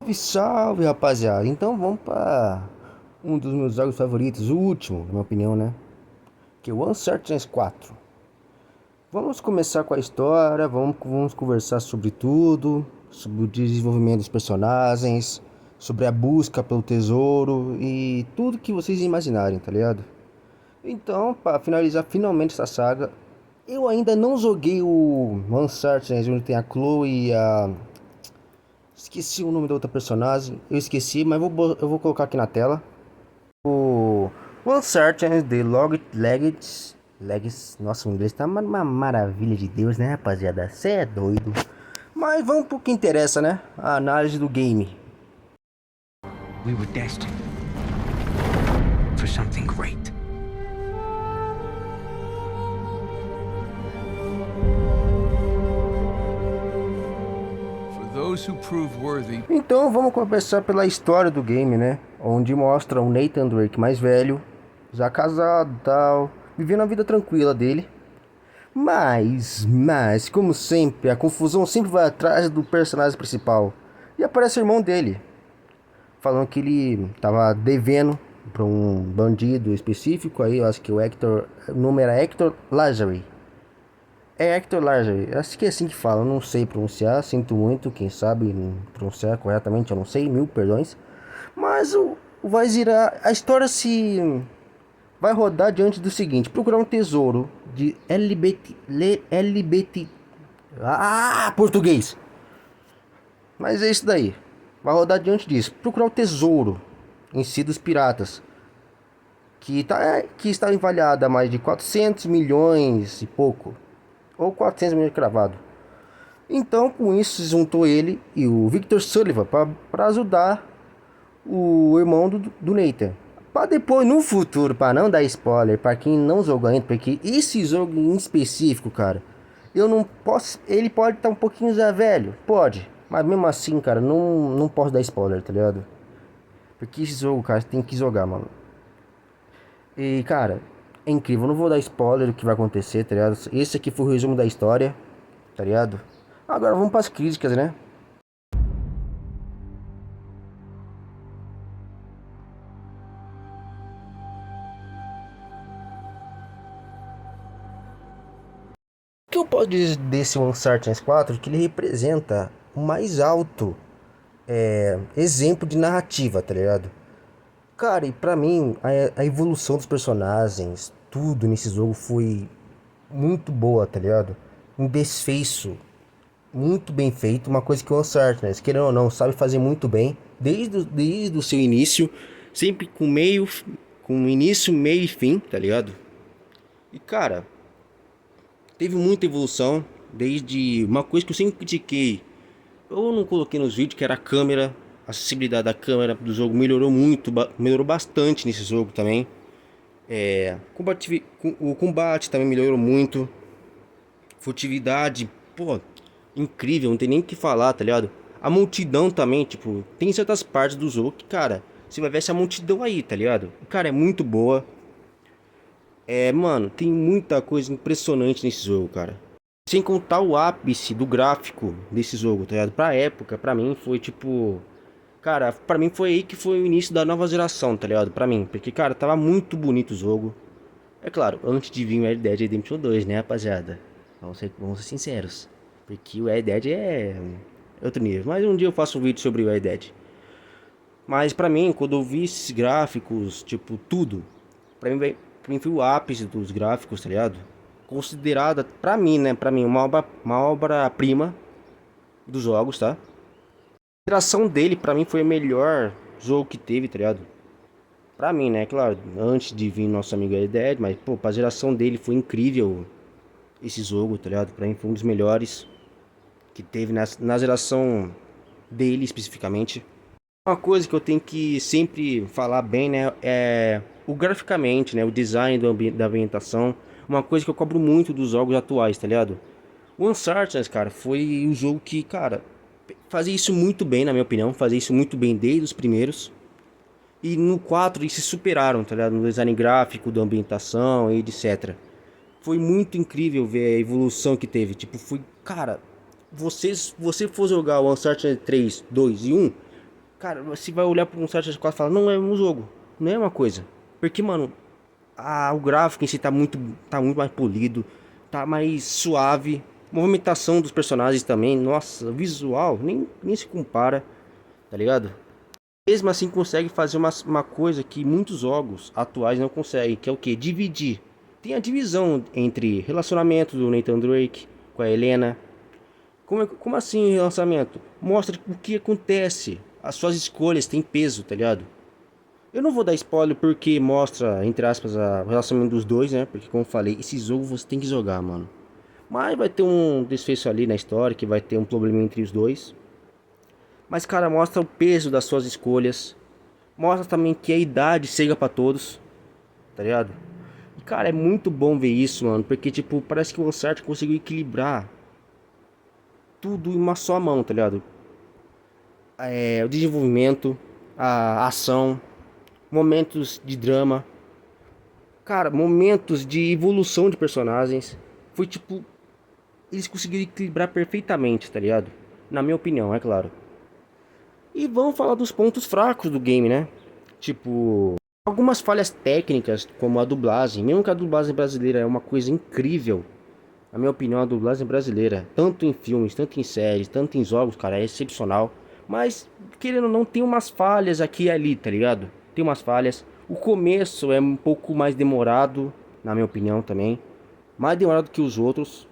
Salve, salve, rapaziada. Então vamos para um dos meus jogos favoritos, o último, na minha opinião, né? Que é o Uncharted 4. Vamos começar com a história, vamos conversar sobre tudo, sobre o desenvolvimento dos personagens, sobre a busca pelo tesouro e tudo que vocês imaginarem, tá ligado? Então, para finalizar finalmente essa saga, eu ainda não joguei o Uncharted, onde tem a Chloe e a... Esqueci o nome da outra personagem, eu esqueci, mas eu vou colocar aqui na tela. O Uncharted The Logged Legacy. Nossa, o inglês tá uma maravilha de Deus, né, rapaziada? Cê é doido. Mas vamos pro que interessa, né? A análise do game. We were destined for something great. For those who prove worthy. Então vamos começar pela história do game, né? Onde mostra o Nathan Drake mais velho, já casado e tal, vivendo a vida tranquila dele. Mas, como sempre, a confusão sempre vai atrás do personagem principal. E aparece o irmão dele, falando que ele tava devendo para um bandido específico. Aí eu acho que o nome era Hector Lazary. É Hector Lazary, acho que é assim que fala, eu não sei pronunciar, sinto muito, quem sabe pronunciar corretamente, eu não sei, mil perdões. Mas vai girar, a história se vai rodar diante do seguinte: procurar um tesouro de LBT, português. Mas é isso daí. Vai rodar diante disso. Procurar o tesouro em si dos piratas, que está avaliado a mais de 400 milhões e pouco, ou 400 milhões cravado. Então, com isso, se juntou ele e o Victor Sullivan para ajudar o irmão do Nathan. Para depois, no futuro, para não dar spoiler, para quem não jogou ainda, porque esse jogo em específico, cara, eu não posso. Ele pode estar um pouquinho já velho, pode, mas mesmo assim, cara, não posso dar spoiler, tá ligado? Porque esse jogo, cara, você tem que jogar, mano. E, cara, é incrível, eu não vou dar spoiler do que vai acontecer, tá ligado? Esse aqui foi o resumo da história, tá ligado? Agora vamos para as críticas, né? O que eu posso dizer desse Uncharted 4 é que ele representa o mais alto exemplo de narrativa, tá ligado? Cara, e pra mim, a evolução dos personagens, tudo nesse jogo foi muito boa, tá ligado? Um desfecho muito bem feito, uma coisa que o Uncharted, querendo ou não, sabe fazer muito bem, desde o seu início, sempre com início, meio e fim, tá ligado? E cara, teve muita evolução, desde uma coisa que eu sempre critiquei, eu não coloquei nos vídeos, que era a câmera, a acessibilidade da câmera do jogo melhorou muito, melhorou bastante nesse jogo também. O combate também melhorou muito, furtividade, pô, incrível, não tem nem o que falar, tá ligado? A multidão também, tipo, tem certas partes do jogo que, cara, você vai ver essa multidão aí, tá ligado? Cara, é muito boa. Mano, tem muita coisa impressionante nesse jogo, cara. Sem contar o ápice do gráfico desse jogo, tá ligado? Pra época, pra mim, foi tipo... Cara, pra mim foi aí que foi o início da nova geração, tá ligado? Pra mim, porque, cara, tava muito bonito o jogo. É claro, antes de vir o Red Dead Redemption 2, né, rapaziada? Vamos ser sinceros. Porque o Red Dead é outro nível. Mas um dia eu faço um vídeo sobre o Red Dead. Mas pra mim, quando eu vi esses gráficos, tipo, tudo, pra mim foi o ápice dos gráficos, tá ligado? Considerada, pra mim, né, pra mim, uma obra-prima dos jogos, tá? A geração dele, pra mim, foi o melhor jogo que teve, tá ligado? Pra mim, né, claro, antes de vir nosso amigo Red Dead, mas, pô, pra geração dele foi incrível esse jogo, tá ligado? Pra mim foi um dos melhores que teve na geração dele especificamente. Uma coisa que eu tenho que sempre falar bem, né, é o graficamente, né, o design da ambientação. Uma coisa que eu cobro muito dos jogos atuais, tá ligado? O Uncharted, cara, foi o jogo que, cara, fazia isso muito bem, na minha opinião, fazia isso muito bem desde os primeiros. E no 4 eles se superaram, tá ligado? No design gráfico, da ambientação e etc. Foi muito incrível ver a evolução que teve. Tipo, foi, cara, você for jogar o Uncharted 3, 2 e 1, Cara, você vai olhar pra um Uncharted 4 e falar, não é um jogo, não é uma coisa. Porque, mano, o gráfico em si tá muito mais polido, tá mais suave. Movimentação dos personagens também, nossa, o visual nem se compara, tá ligado? Mesmo assim consegue fazer uma coisa que muitos jogos atuais não conseguem, que é o que? Dividir. Tem a divisão entre relacionamento do Nathan Drake com a Helena. Como assim relacionamento? Mostra o que acontece. As suas escolhas têm peso, tá ligado? Eu não vou dar spoiler porque mostra, entre aspas, o relacionamento dos dois, né? Porque como eu falei, esse jogo você tem que jogar, mano. Mas vai ter um desfecho ali na história, que vai ter um problema entre os dois. Mas, cara, mostra o peso das suas escolhas. Mostra também que a idade chega pra todos, tá ligado? E, cara, é muito bom ver isso, mano. Porque, tipo, parece que o Uncharted conseguiu equilibrar tudo em uma só mão, tá ligado? O desenvolvimento, a ação, momentos de drama. Cara, momentos de evolução de personagens. Foi tipo, eles conseguiram equilibrar perfeitamente, tá ligado? Na minha opinião, é claro. E vamos falar dos pontos fracos do game, né? Tipo, algumas falhas técnicas, como a dublagem. Mesmo que a dublagem brasileira é uma coisa incrível. Na minha opinião, a dublagem brasileira, tanto em filmes, tanto em séries, tanto em jogos, cara, é excepcional. Mas, querendo ou não, tem umas falhas aqui e ali, tá ligado? Tem umas falhas. O começo é um pouco mais demorado, na minha opinião também. Mais demorado que os outros.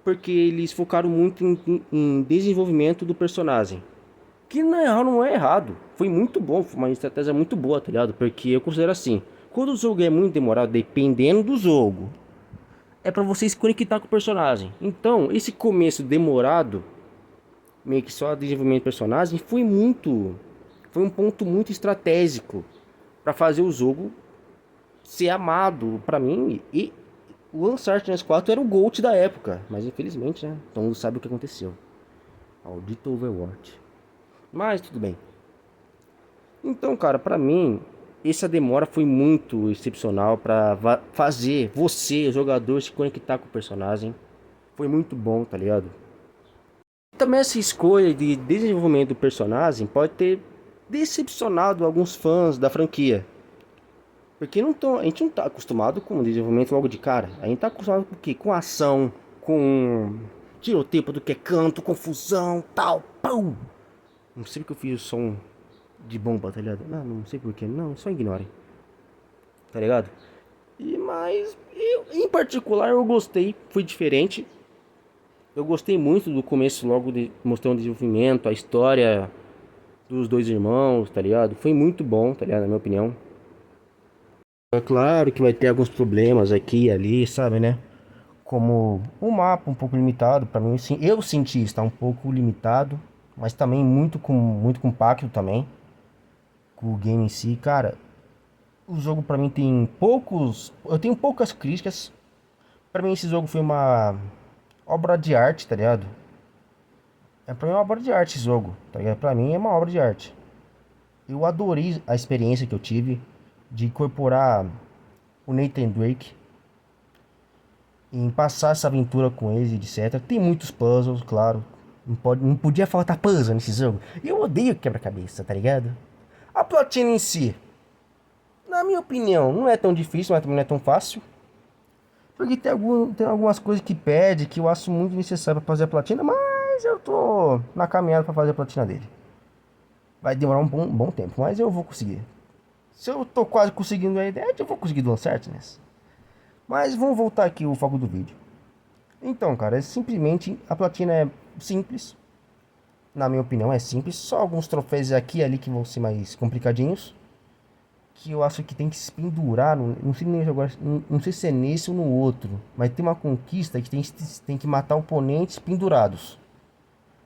Porque eles focaram muito em desenvolvimento do personagem. Que não é errado. Foi muito bom, foi uma estratégia muito boa, tá ligado? Porque eu considero assim, quando o jogo é muito demorado, dependendo do jogo, é pra você se conectar com o personagem. Então, esse começo demorado, meio que só desenvolvimento do personagem, foi um ponto muito estratégico pra fazer o jogo ser amado pra mim. E o Uncharted 4 era o GOAT da época, mas infelizmente, né, todo mundo sabe o que aconteceu. Maldito Overwatch. Mas tudo bem. Então, cara, pra mim, essa demora foi muito excepcional pra fazer você, o jogador, se conectar com o personagem. Foi muito bom, tá ligado? Também essa escolha de desenvolvimento do personagem pode ter decepcionado alguns fãs da franquia. Porque a gente não tá acostumado com o desenvolvimento logo de cara. A gente tá acostumado com o quê? Com ação, com tiroteio do que é canto, confusão, tal, pum. Não sei porque eu fiz o som de bomba, tá ligado? Não sei porquê. Não, só ignorem. Tá ligado? Mas eu, em particular, eu gostei. Foi diferente. Eu gostei muito do começo, logo de mostrar o desenvolvimento, a história dos dois irmãos, tá ligado? Foi muito bom, tá ligado? Na minha opinião. É claro que vai ter alguns problemas aqui e ali, sabe, né? Como o mapa um pouco limitado, pra mim, sim, eu senti está um pouco limitado, mas também muito compacto também. Com o game em si, cara, o jogo pra mim tem eu tenho poucas críticas. Pra mim esse jogo foi uma obra de arte, tá ligado? Pra mim é uma obra de arte esse jogo, tá ligado? Pra mim é uma obra de arte. Eu adorei a experiência que eu tive de incorporar o Nathan Drake em passar essa aventura com eles, etc. Tem muitos puzzles, claro. Não podia faltar puzzle nesse jogo. E eu odeio quebra-cabeça, tá ligado? A platina em si, na minha opinião, não é tão difícil, mas também não é tão fácil. Porque tem algumas coisas que pede que eu acho muito necessário para fazer a platina, mas eu tô na caminhada para fazer a platina dele. Vai demorar um bom tempo, mas eu vou conseguir. Se eu tô quase conseguindo a ideia, eu vou conseguir do Uncharted. Mas vamos voltar aqui o foco do vídeo. Então, cara, simplesmente a platina é simples. Na minha opinião é simples. Só alguns troféus aqui e ali que vão ser mais complicadinhos. Que eu acho que tem que se pendurar. Não sei nem agora. Não sei se é nesse ou no outro. Mas tem uma conquista que tem que matar oponentes pendurados.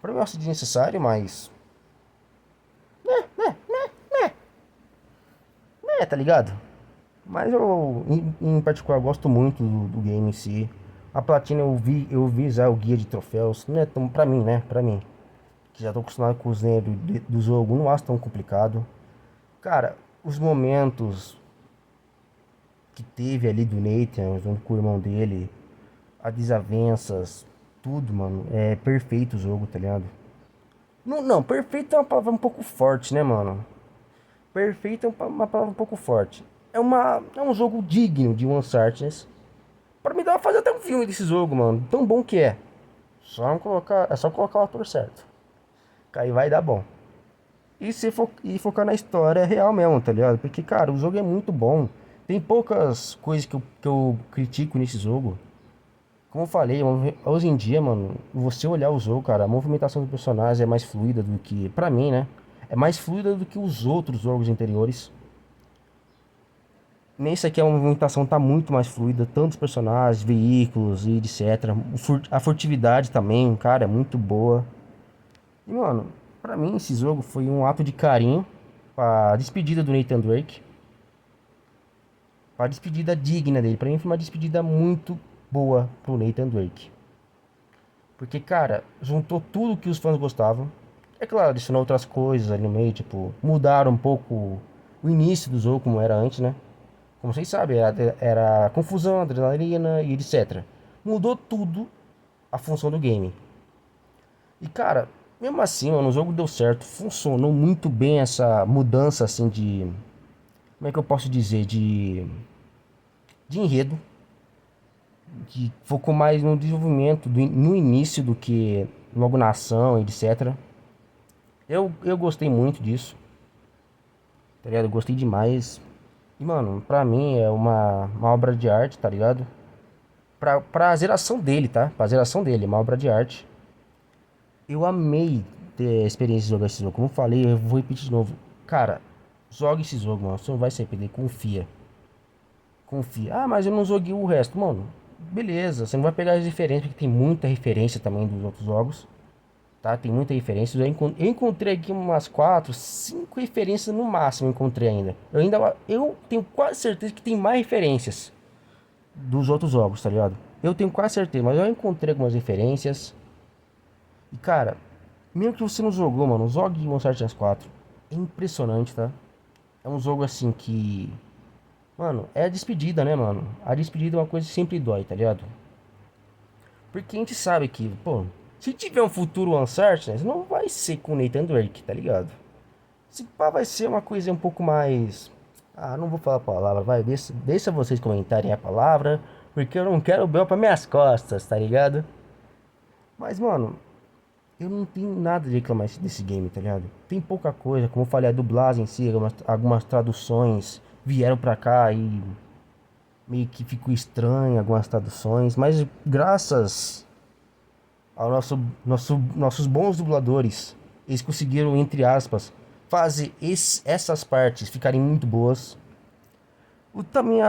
Pra mim eu acho desnecessário, mas. Tá ligado? Mas eu, em particular, gosto muito do game em si. A platina eu vi já o guia de troféus. Não é tão, pra mim, né? Pra mim, que já tô acostumado com os nerds do jogo, não acho tão complicado. Cara, os momentos que teve ali do Nathan, junto com o irmão dele, as desavenças, tudo, mano, é perfeito o jogo, tá ligado? Não, não, perfeito é uma palavra um pouco forte, né, mano? Perfeito é uma palavra um pouco forte. É um jogo digno de Uncharted. Pra mim dá pra fazer até um filme desse jogo, mano. Tão bom que é. É só colocar o ator certo. Que aí vai dar bom. E focar na história real mesmo, tá ligado? Porque, cara, o jogo é muito bom. Tem poucas coisas que eu critico nesse jogo. Como eu falei, hoje em dia, mano, você olhar o jogo, cara, a movimentação do personagem é mais fluida do que, pra mim, né? É mais fluida do que os outros jogos anteriores. Nesse aqui a movimentação tá muito mais fluida, tantos personagens, veículos e etc. A furtividade também, cara, é muito boa. E, mano, pra mim esse jogo foi um ato de carinho pra despedida do Nathan Drake. Pra despedida digna dele. Pra mim foi uma despedida muito boa pro Nathan Drake. Porque, cara, juntou tudo que os fãs gostavam. É claro, adicionou outras coisas ali no meio, tipo, mudaram um pouco o início do jogo como era antes, né? Como vocês sabem, era confusão, adrenalina e etc. Mudou tudo a função do game. E cara, mesmo assim, mano, o jogo deu certo. Funcionou muito bem essa mudança assim de. Como é que eu posso dizer? De enredo. Que focou mais no desenvolvimento no início do que logo na ação, etc. Eu gostei muito disso. Tá ligado? Eu gostei demais. E mano, pra mim é uma obra de arte, tá ligado? Pra geração dele, tá? Pra geração dele, uma obra de arte. Eu amei ter a experiência de jogar esse jogo. Como eu falei, eu vou repetir de novo. Cara, joga esse jogo, mano. Você não vai se arrepender. Confia. Confia. Ah, mas eu não joguei o resto. Mano, beleza. Você não vai pegar as referências, porque tem muita referência também dos outros jogos. Tá? Tem muita referência. Eu encontrei aqui umas 4, 5 referências no máximo. Eu encontrei ainda. Eu tenho quase certeza que tem mais referências dos outros jogos, tá ligado? Eu tenho quase certeza, mas eu encontrei algumas referências. E cara, mesmo que você não jogou, mano, jogue Monster Hunter 4. É impressionante, tá? É um jogo assim que. Mano, é a despedida, né, mano? A despedida é uma coisa que sempre dói, tá ligado? Porque a gente sabe que, pô, se tiver um futuro Uncharted, não vai ser com o Nathan Drake, tá ligado? Se pá, vai ser uma coisa um pouco mais. Ah, não vou falar a palavra, vai, deixa vocês comentarem a palavra, porque eu não quero o Bel pra minhas costas, tá ligado? Mas, mano, eu não tenho nada de reclamar desse game, tá ligado? Tem pouca coisa, como eu falei, a dublagem em si, algumas traduções vieram pra cá e meio que ficou estranho algumas traduções, mas graças ao nossos bons dubladores, eles conseguiram, entre aspas, fazer essas partes ficarem muito boas. Também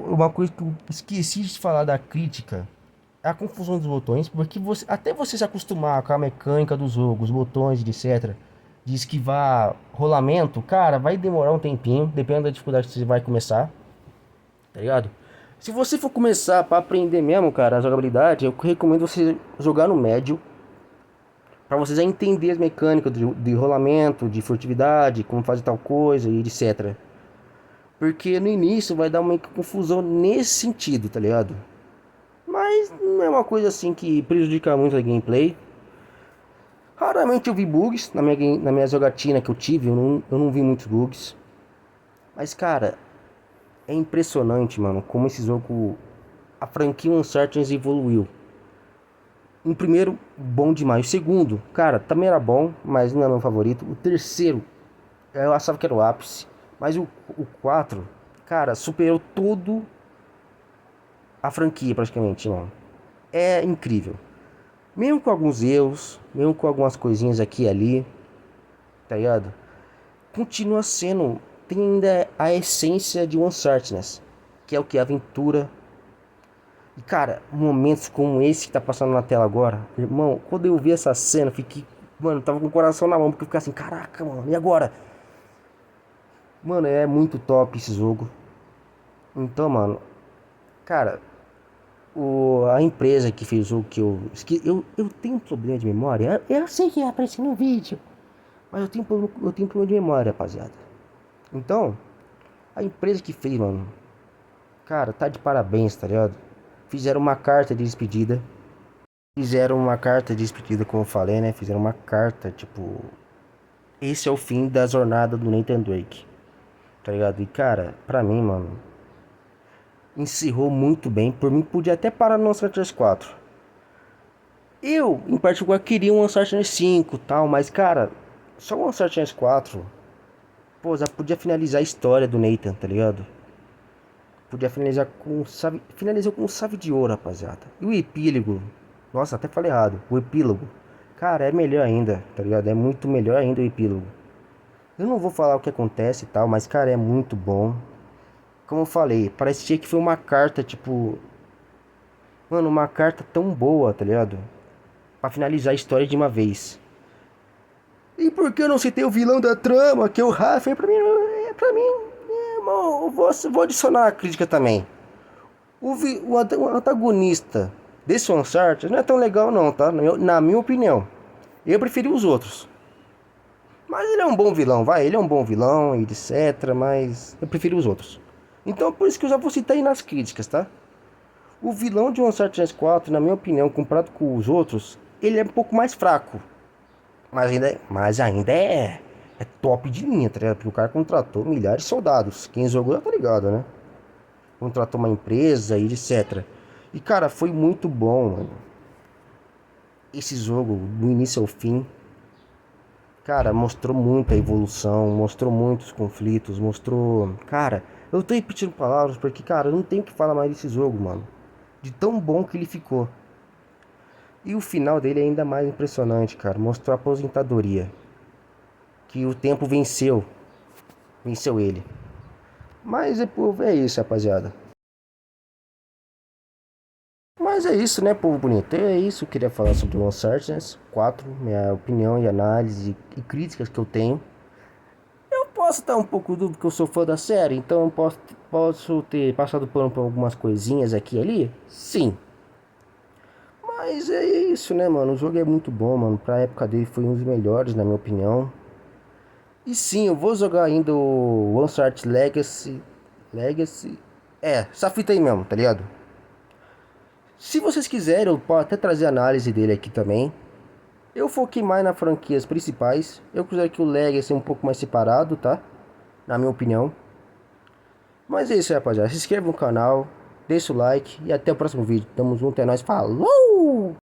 uma coisa que eu esqueci de falar da crítica é a confusão dos botões, porque até você se acostumar com a mecânica do jogo, os botões, etc., de esquivar rolamento, cara, vai demorar um tempinho, dependendo da dificuldade que você vai começar, tá ligado? Se você for começar para aprender mesmo, cara, a jogabilidade, eu recomendo você jogar no médio, para você já entender as mecânicas de rolamento, de furtividade, como fazer tal coisa e etc. Porque no início vai dar uma confusão nesse sentido, tá ligado? Mas não é uma coisa assim que prejudica muito a gameplay. Raramente eu vi bugs na minha jogatina que eu tive, eu não vi muitos bugs. Mas cara, é impressionante, mano, como esse jogo, a franquia Uncharted evoluiu. Um primeiro, bom demais. O segundo, cara, também era bom, mas não é meu favorito. O terceiro, eu achava que era o ápice. Mas o 4, cara, superou todo a franquia praticamente, mano. É incrível. Mesmo com alguns erros, mesmo com algumas coisinhas aqui e ali, tá ligado? Continua sendo, tem ainda a essência de Uncharted, que é o que? Aventura. E cara, momentos como esse que tá passando na tela agora, irmão, quando eu vi essa cena, fiquei, mano, tava com o coração na mão, porque eu fiquei assim, caraca, mano, e agora? Mano, é muito top esse jogo. Então, mano, cara, a empresa que fez o jogo que eu tenho um problema de memória. Eu sei que apareceu no vídeo, mas eu tenho problema de memória, rapaziada. Então, a empresa que fez, mano, cara, tá de parabéns, tá ligado? Fizeram uma carta de despedida Fizeram uma carta de despedida, como eu falei, né? Fizeram uma carta, tipo, esse é o fim da jornada do Nathan Drake, tá ligado? E cara, pra mim, mano, encerrou muito bem. Por mim, podia até parar no Uncharted 4. Eu, em particular, queria um Uncharted 5 e tal, mas cara, só o Uncharted 4, pô, já podia finalizar a história do Nathan, tá ligado? Podia finalizar com chave, finalizou com chave de ouro, rapaziada. E o epílogo, nossa, até falei errado, o epílogo, cara, é melhor ainda, tá ligado? É muito melhor ainda o epílogo. Eu não vou falar o que acontece e tal, mas cara, é muito bom. Como eu falei, parecia que foi uma carta, tipo, mano, uma carta tão boa, tá ligado? Pra finalizar a história de uma vez. E por que eu não citei o vilão da trama, que é o Rafa? Irmão, vou adicionar a crítica também. O antagonista desse Uncharted não é tão legal não, tá? Na minha opinião. Eu preferi os outros. Mas ele é um bom vilão, vai. Ele é um bom vilão, etc. Mas eu preferi os outros. Então por isso que eu já vou citar aí nas críticas, tá? O vilão de Uncharted 4, na minha opinião, comparado com os outros, ele é um pouco mais fraco. Mas ainda é top de linha, tá ligado? Porque o cara contratou milhares de soldados. Quem jogou já tá ligado, né? Contratou uma empresa e etc. E cara, foi muito bom, mano. Esse jogo, do início ao fim, cara, mostrou muita evolução, mostrou muitos conflitos, mostrou. Cara, eu tô repetindo palavras porque, cara, eu não tenho o que falar mais desse jogo, mano. De tão bom que ele ficou. E o final dele é ainda mais impressionante, cara. Mostrou a aposentadoria. Que o tempo venceu. Venceu ele. Mas é isso, rapaziada. Mas é isso, né, povo bonito? É isso. Eu queria falar sobre o Uncharted 4. Minha opinião e análise e críticas que eu tenho. Eu posso estar um pouco dúvida porque eu sou fã da série. Então eu posso ter passado pano por algumas coisinhas aqui e ali. Sim. Mas é isso, né, mano? O jogo é muito bom, mano. Pra época dele foi um dos melhores, na minha opinião. E sim, eu vou jogar ainda o Uncharted Legacy. Legacy. É, essa fita aí mesmo, tá ligado? Se vocês quiserem, eu posso até trazer a análise dele aqui também. Eu foquei mais nas franquias principais. Eu considero que o Legacy é um pouco mais separado, tá? Na minha opinião. Mas é isso aí, rapaziada. Se inscreva no canal, deixa o like e até o próximo vídeo. Tamo junto, é nóis. Falou!